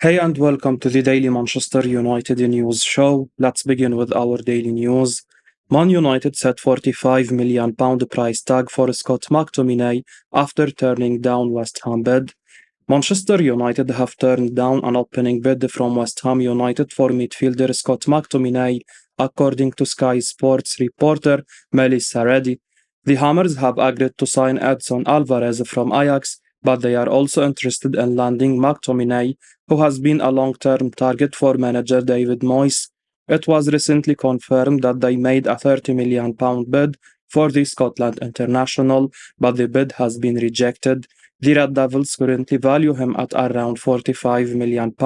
Hey and welcome to the Daily Manchester United News Show. Let's begin with our daily news. Man United set £45 million price tag for Scott McTominay after turning down West Ham bid. Manchester United have turned down an opening bid from West Ham United for midfielder Scott McTominay, according to Sky Sports reporter Melissa Reddy. The Hammers have agreed to sign Edson Alvarez from Ajax, but they are also interested in landing McTominay, who has been a long-term target for manager David Moyes. It was recently confirmed that they made a £30 million bid for the Scotland international, but the bid has been rejected. The Red Devils currently value him at around £45 million.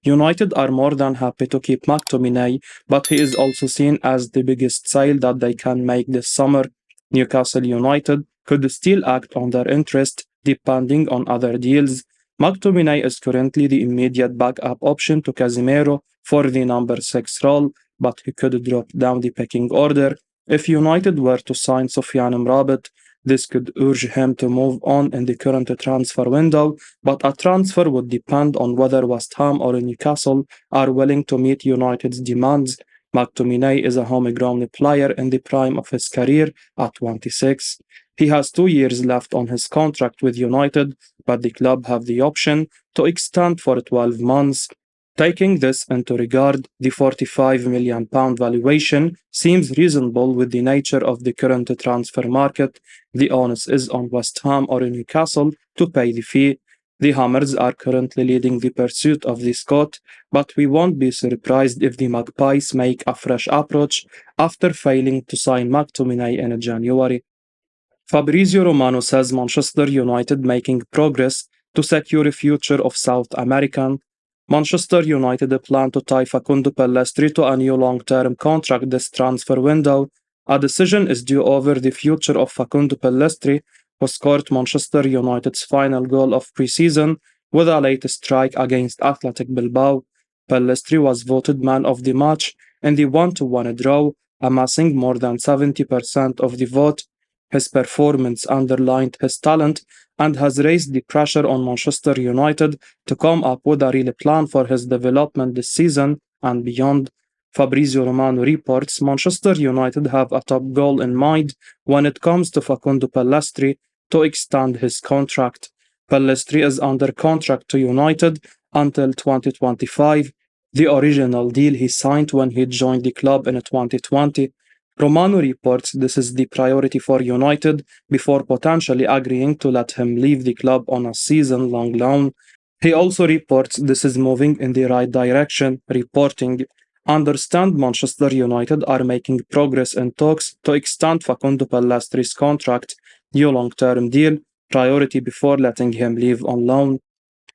United are more than happy to keep McTominay, but he is also seen as the biggest sale that they can make this summer. Newcastle United could still act on their interest depending on other deals. McTominay is currently the immediate backup option to Casemiro for the number 6 role, but he could drop down the pecking order. If United were to sign Sofiane Amrabat, this could urge him to move on in the current transfer window, but a transfer would depend on whether West Ham or Newcastle are willing to meet United's demands. McTominay is a homegrown player in the prime of his career at 26. He has 2 years left on his contract with United, but the club have the option to extend for 12 months. Taking this into regard, the £45 million valuation seems reasonable with the nature of the current transfer market. The onus is on West Ham or Newcastle to pay the fee. The Hammers are currently leading the pursuit of the Scot, but we won't be surprised if the Magpies make a fresh approach after failing to sign McTominay in January. Fabrizio Romano says Manchester United making progress to secure a future of South American. Manchester United plan to tie Facundo Pellistri to a new long-term contract this transfer window. A decision is due over the future of Facundo Pellistri, who scored Manchester United's final goal of pre-season with a late strike against Athletic Bilbao. Pellistri was voted man of the match in the 1-1 draw, amassing more than 70% of the vote. His performance underlined his talent and has raised the pressure on Manchester United to come up with a real plan for his development this season and beyond. Fabrizio Romano reports Manchester United have a top goal in mind when it comes to Facundo Pellistri to extend his contract. Pellistri is under contract to United until 2025, the original deal he signed when he joined the club in 2020. Romano reports this is the priority for United before potentially agreeing to let him leave the club on a season-long loan. He also reports this is moving in the right direction, reporting, "Understand Manchester United are making progress in talks to extend Facundo Pellistri's contract, new long-term deal, priority before letting him leave on loan."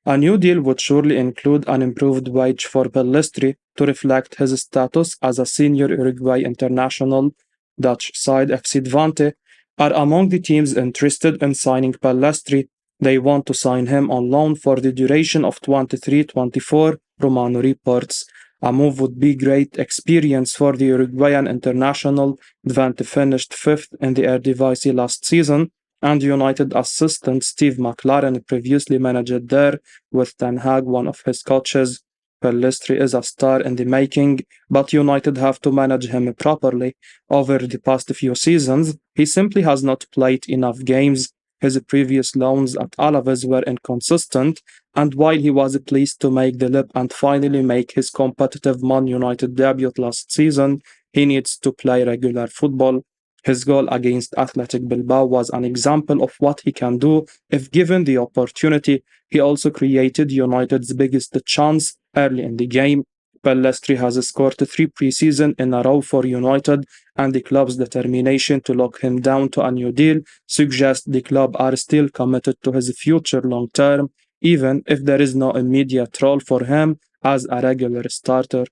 A new deal would surely include an improved wage for Pellistri to reflect his status as a senior Uruguay international. Dutch side FC Twente are among the teams interested in signing Pellistri. They want to sign him on loan for the duration of 23-24, Romano reports. A move would be great experience for the Uruguayan international. Twente finished 5th in the Eredivisie last season, and United assistant Steve McLaren previously managed there, with Ten Hag one of his coaches. Pellistri is a star in the making, but United have to manage him properly. Over the past few seasons, he simply has not played enough games. His previous loans at Alaves were inconsistent, and while he was pleased to make the leap and finally make his competitive Man United debut last season, he needs to play regular football. His goal against Athletic Bilbao was an example of what he can do if given the opportunity. He also created United's biggest chance early in the game. Pellistri has scored 3 preseason in a row for United, and the club's determination to lock him down to a new deal suggests the club are still committed to his future long term, even if there is no immediate role for him as a regular starter.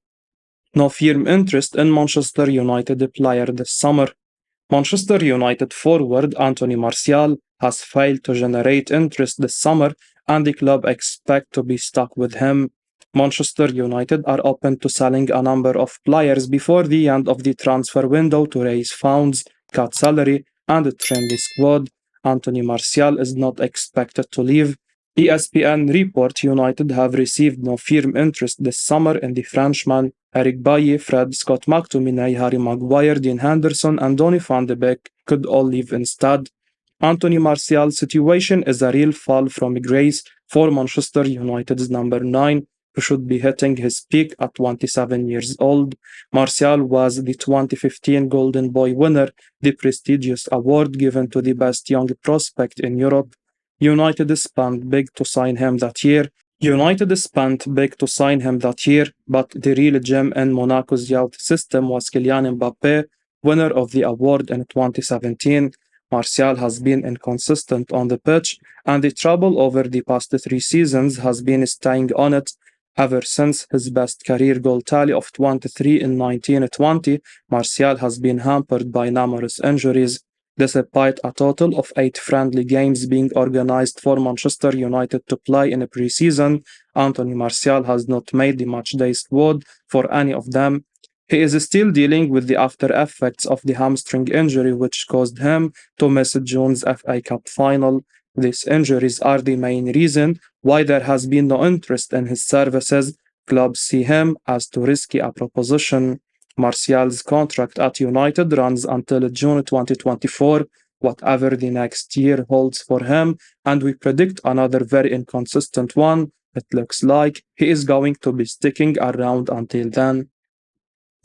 No firm interest in Manchester United player this summer. Manchester United forward Anthony Martial has failed to generate interest this summer, and the club expect to be stuck with him. Manchester United are open to selling a number of players before the end of the transfer window to raise funds, cut salary, and trim the squad. Anthony Martial is not expected to leave. ESPN report United have received no firm interest this summer in the Frenchman Eric Bailly, Fred, Scott McTominay, Harry Maguire, Dean Henderson, and Donny van de Beek could all leave instead. Anthony Martial's situation is a real fall from grace for Manchester United's number 9, who should be hitting his peak at 27 years old. Martial was the 2015 Golden Boy winner, the prestigious award given to the best young prospect in Europe. United spent big to sign him that year. But the real gem in Monaco's youth system was Kylian Mbappe, winner of the award in 2017. Martial has been inconsistent on the pitch, and the trouble over the past 3 seasons has been staying on it. Ever since his best career goal tally of 23 in 1920, Martial has been hampered by numerous injuries. Despite a total of 8 friendly games being organized for Manchester United to play in a pre-season, Anthony Martial has not made the matchday squad for any of them. He is still dealing with the after effects of the hamstring injury which caused him to miss June's FA Cup final. These injuries are the main reason why there has been no interest in his services. Clubs see him as too risky a proposition. Martial's contract at United runs until June 2024, whatever the next year holds for him, and we predict another very inconsistent one. It looks like he is going to be sticking around until then.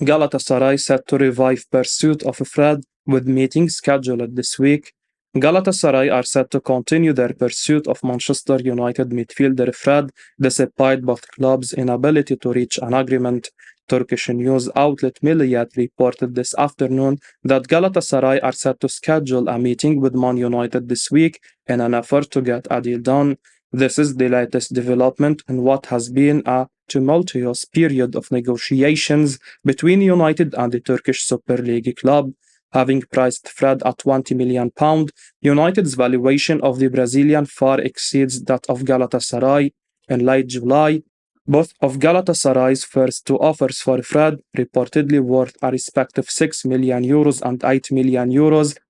Galatasaray set to revive pursuit of Fred with meetings scheduled this week. Galatasaray are set to continue their pursuit of Manchester United midfielder Fred despite both clubs' inability to reach an agreement. Turkish news outlet Milliyet reported this afternoon that Galatasaray are set to schedule a meeting with Man United this week in an effort to get a deal done. This is the latest development in what has been a tumultuous period of negotiations between United and the Turkish Super League club. Having priced Fred at £20 million, United's valuation of the Brazilian far exceeds that of Galatasaray. In late July, both of Galatasaray's first 2 offers for Fred, reportedly worth a respective €6 million and €8 million,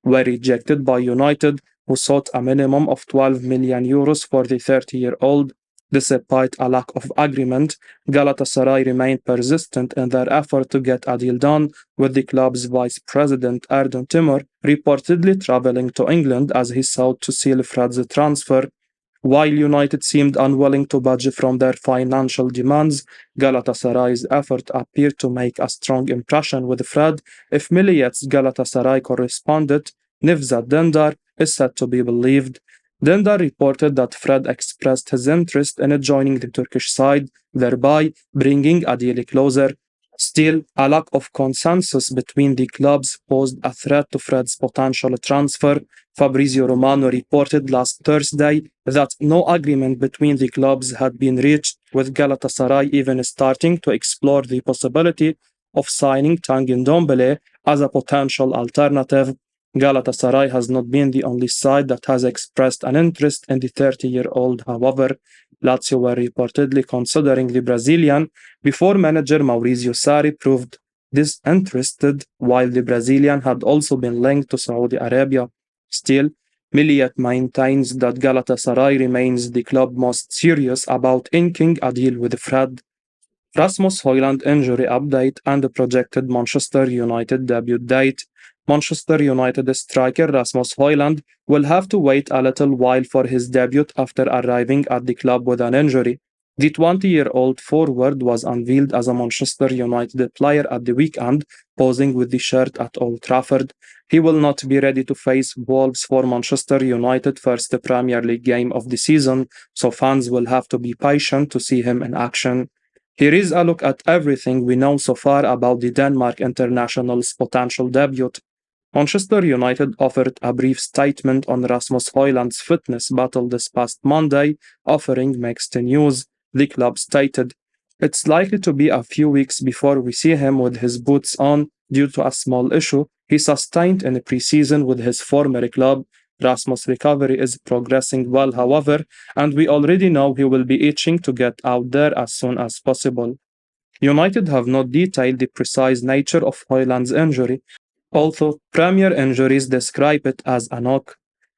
were rejected by United, who sought a minimum of €12 million for the 30-year-old. Despite a lack of agreement, Galatasaray remained persistent in their effort to get a deal done, with the club's vice president Erdogan Timur reportedly traveling to England as he sought to seal Fred's transfer. While United seemed unwilling to budge from their financial demands, Galatasaray's effort appeared to make a strong impression with Fred. If Milliyet's Galatasaray correspondent Nevzat Dendar is said to be believed. Dendar reported that Fred expressed his interest in joining the Turkish side, thereby bringing a deal closer. Still, a lack of consensus between the clubs posed a threat to Fred's potential transfer. Fabrizio Romano reported last Thursday that no agreement between the clubs had been reached, with Galatasaray even starting to explore the possibility of signing Tanguy Ndombele as a potential alternative. Galatasaray has not been the only side that has expressed an interest in the 30-year-old, however. Lazio were reportedly considering the Brazilian before manager Maurizio Sarri proved disinterested, while the Brazilian had also been linked to Saudi Arabia. Still, Milliyet maintains that Galatasaray remains the club most serious about inking a deal with Fred. Rasmus Haaland injury update and the projected Manchester United debut date. Manchester United striker Rasmus Haaland will have to wait a little while for his debut after arriving at the club with an injury. The 20-year-old forward was unveiled as a Manchester United player at the weekend, posing with the shirt at Old Trafford. He will not be ready to face Wolves for Manchester United's first Premier League game of the season, so fans will have to be patient to see him in action. Here is a look at everything we know so far about the Denmark international's potential debut. Manchester United offered a brief statement on Rasmus Haaland's fitness battle this past Monday, offering mixed news. The club stated, "It's likely to be a few weeks before we see him with his boots on due to a small issue he sustained in pre-season with his former club. Rasmus' recovery is progressing well, however, and we already know he will be itching to get out there as soon as possible." United have not detailed the precise nature of Haaland's injury, although Premier Injuries describe it as a knock.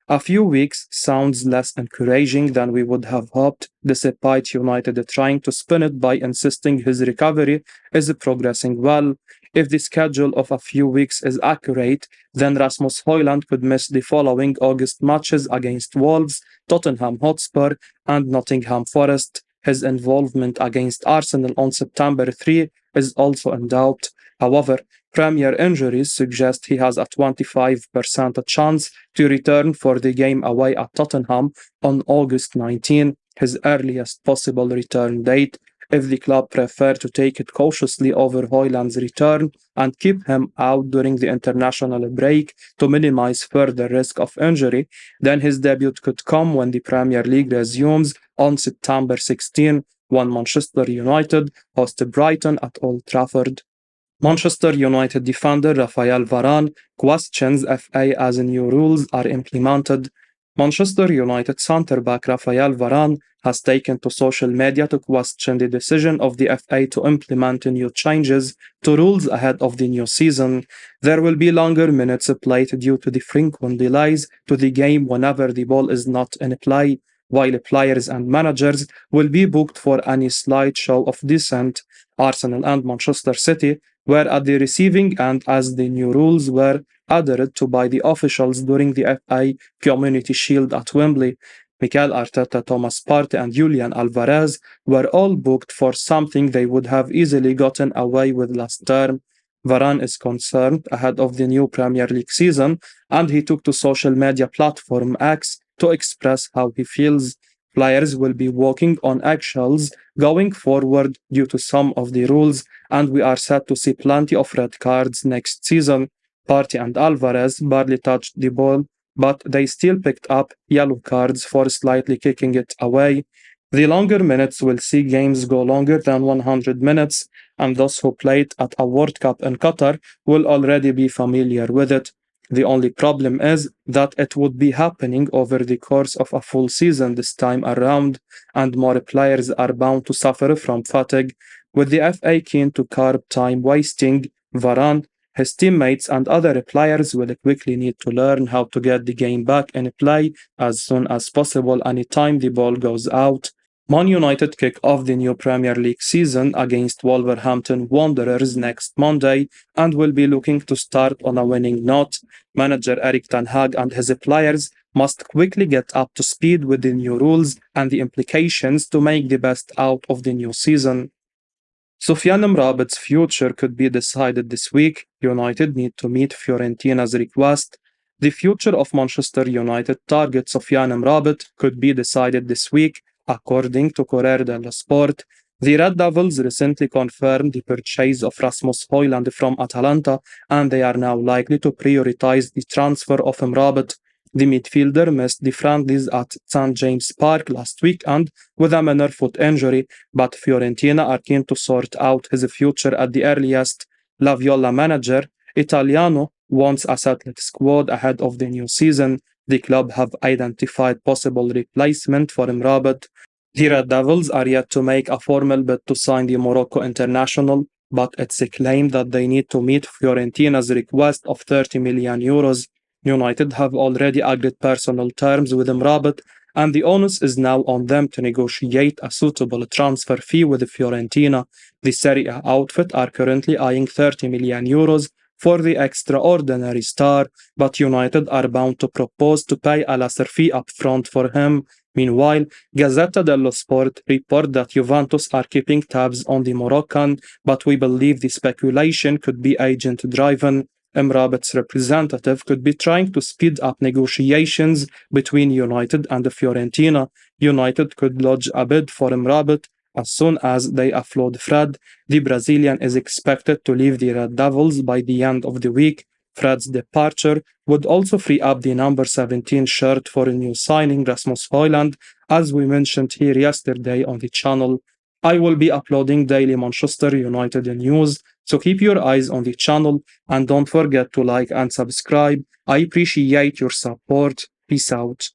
A few weeks sounds less encouraging than we would have hoped, despite United trying to spin it by insisting his recovery is progressing well. If the schedule of a few weeks is accurate, then Rasmus Haaland could miss the following August matches against Wolves, Tottenham Hotspur, and Nottingham Forest. His involvement against Arsenal on September 3 is also in doubt. However, Premier injuries suggest he has a 25% chance to return for the game away at Tottenham on August 19, his earliest possible return date. If the club prefer to take it cautiously over Haaland's return and keep him out during the international break to minimize further risk of injury, then his debut could come when the Premier League resumes on September 16, when Manchester United host Brighton at Old Trafford. Manchester United defender Rafael Varan questions FA as new rules are implemented. Manchester United centre-back Rafael Varan has taken to social media to question the decision of the FA to implement new changes to rules ahead of the new season. There will be longer minutes played due to the frequent delays to the game whenever the ball is not in play, while players and managers will be booked for any slight show of dissent. Arsenal and Manchester City were at the receiving end as the new rules were adhered to by the officials during the FA Community Shield at Wembley. Mikel Arteta, Thomas Partey, and Julian Alvarez were all booked for something they would have easily gotten away with last term. Varane is concerned ahead of the new Premier League season, and he took to social media platform X to express how he feels. Players will be walking on eggshells going forward due to some of the rules, and we are set to see plenty of red cards next season. Partey and Alvarez barely touched the ball, but they still picked up yellow cards for slightly kicking it away. The longer minutes will see games go longer than 100 minutes, and those who played at a World Cup in Qatar will already be familiar with it. The only problem is that it would be happening over the course of a full season this time around, and more players are bound to suffer from fatigue. With the FA keen to curb time wasting, Varane, his teammates, and other players will quickly need to learn how to get the game back in play as soon as possible anytime the ball goes out. Man United kick off the new Premier League season against Wolverhampton Wanderers next Monday and will be looking to start on a winning note. Manager Erik ten Hag and his players must quickly get up to speed with the new rules and the implications to make the best out of the new season. Sofiane Amrabat's future could be decided this week. United need to meet Fiorentina's request. The future of Manchester United target Sofiane Amrabat could be decided this week, according to Corriere dello Sport. The Red Devils recently confirmed the purchase of Rasmus Haaland from Atalanta, and they are now likely to prioritize the transfer of Amrabat. The midfielder missed the friendlies at St. James Park last weekend with a minor foot injury, but Fiorentina are keen to sort out his future at the earliest. La Viola manager Italiano wants a settled squad ahead of the new season. The club have identified possible replacement for Amrabat. The Red Devils are yet to make a formal bid to sign the Morocco international, but it's claimed that they need to meet Fiorentina's request of 30 million euros. United have already agreed personal terms with Amrabat, and the onus is now on them to negotiate a suitable transfer fee with Fiorentina. The Serie A outfit are currently eyeing 30 million euros for the extraordinary star, but United are bound to propose to pay a lesser fee up front for him. Meanwhile, Gazzetta dello Sport report that Juventus are keeping tabs on the Moroccan, but we believe the speculation could be agent-driven. Amrabat's representative could be trying to speed up negotiations between United and Fiorentina. United could lodge a bid for Amrabat as soon as they offload Fred. The Brazilian is expected to leave the Red Devils by the end of the week. Fred's departure would also free up the number 17 shirt for a new signing, Rasmus Haaland, as we mentioned here yesterday on the channel. I will be uploading daily Manchester United news, so keep your eyes on the channel and don't forget to like and subscribe. I appreciate your support. Peace out.